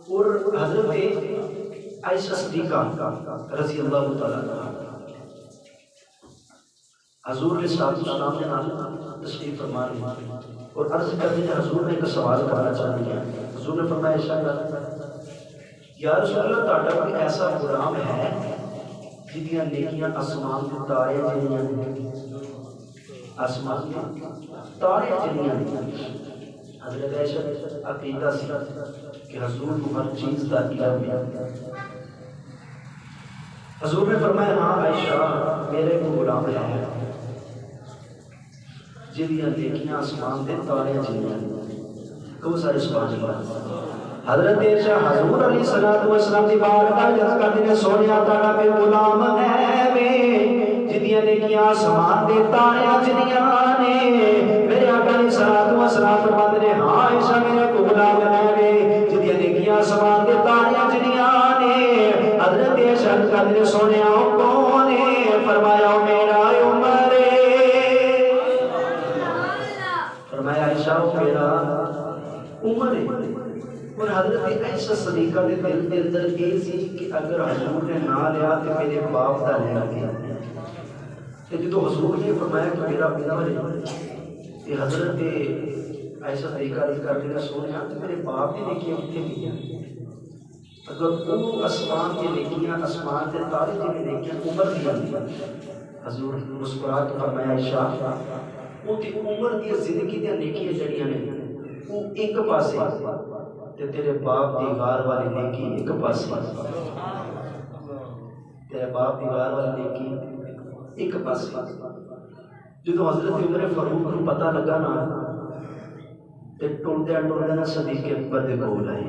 اور حضرت عائشہ صدیقہ رضی اللہ تعالیٰ عنہا حضور علیہ السلام کے نام تشریف فرما رہے اور عرض کرتے ہیں حضور نے ایک سوال کرنا چاہتے ہیں. حضور نے فرمایا ارشاد یا رسول اللہ تہاڈا کوئی ایسا غلام ہے جہدیاں نیکیاں آسمان کے تارے جنیاں آسمان کے تارے جنیاں. حضرت عائشہ عقیدہ سی کہ حضور کو ہر چیز کا علم ہے. حضور نے فرمایا ہاں عائشہ میرے کو غلام ہے جہدیاں نیکیاں آسمان دے تارے جنیاں. کو سارے سبحان اللہ. حضرت عائشہ حضور علیہ السلام دی بارگاہ میں عرض کرتے ہیں سونیا تہاڈا کوئی غلام ہے وے جہدیاں نیکیاں آسمان دے تارے جنیاں نے. میرے آقا علیہ السلام فرماتے ہیں ہاں عائشہ میرے کو غلام ہے وے جہدیاں نیکیاں آسمان دے تارے جنیاں نے. حضرت عائشہ عرض کرتے ہیں سونیا کون ہے؟ فرمایا میرا عمر. فرمایا عائشہ میرا عمر ہے. اور حضرت عائشہ صدیقہ دے دل کے اندر یہ سی کہ اگر حضور نے نہ لیا تو میرے باپ کا لینا گیا. جدو حضور نے فرمایا کہ میرا عمر ہے کہ حضرت عائشہ صدیقہ نے کر دیا سونے تو میرے باپ نے نیکیاں کتنے کی. اگر وہ آسمان کی نیکیاں آسمان کے تارے کی نیکیاں عمر دیا حضور مسکرا کے فرمایا عائشہ وہ عمر دی زندگی دی نیکیاں جڑیاں نے وہ ایک پاسے تے تیرے باپ دی غار والی نیکی ایک پاسے. تیرے باپ دی غار والی نیکی ایک پاسے. جدو حضرت عمر فاروق کو پتہ لگا نا تے ٹولدے نا صدیق اکبر دے کول آئے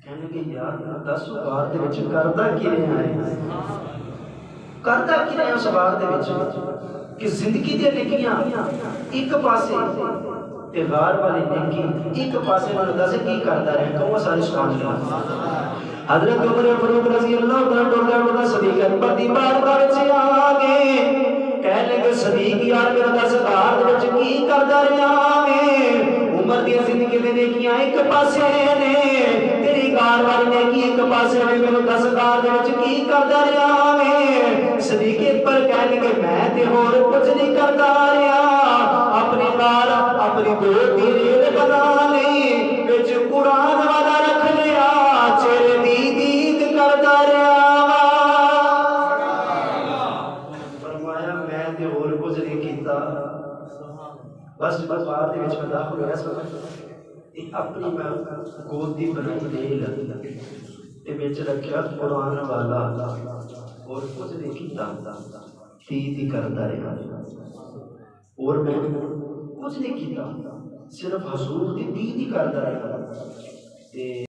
کہنے کہ یار دس غار دے وچ کردا کیویں آئے کردا کیویں اس غار دے وچ کہ زندگی دی نیکیاں ایک پاسے تے غار والی نیکی ایک پاسے میں دس کی کرتا رہے کہو سارے سبحان اللہ. حضرت عمر فاروق رضی اللہ عنہ صدیق اکبر دی بارگاہ وچ آ گئے کہنے لگے صدیق یار میرا دس غار دے وچ کی کردا رہیا ہے. عمر دی زندگی دے نیکیاں ایک پاسے نے تیری غار والی نیکی ایک پاسے میں میرے دس غار دے وچ کی کردا رہیا ہے. صدیق اکبر کہنے لگے میں تے ہور کچھ نہیں کردا رہیا اپنی غار اپنی گود دی ریل بنا لی وچ قرآن والا رکھ لیا چہرے دی دید کردا رہیا. فرمایا میں تے ہور کچھ نہیں کیتا بس غار دے وچ میں داخل ہویا سا اپنی میں گود دی بنائی ریل تے وچ رکھیا قرآن والا اور کچھ نہیں کیتا دید کردا رہیا اور میں کچھ نہیں کیتا صرف حضور دی دید ہی کردا رہا.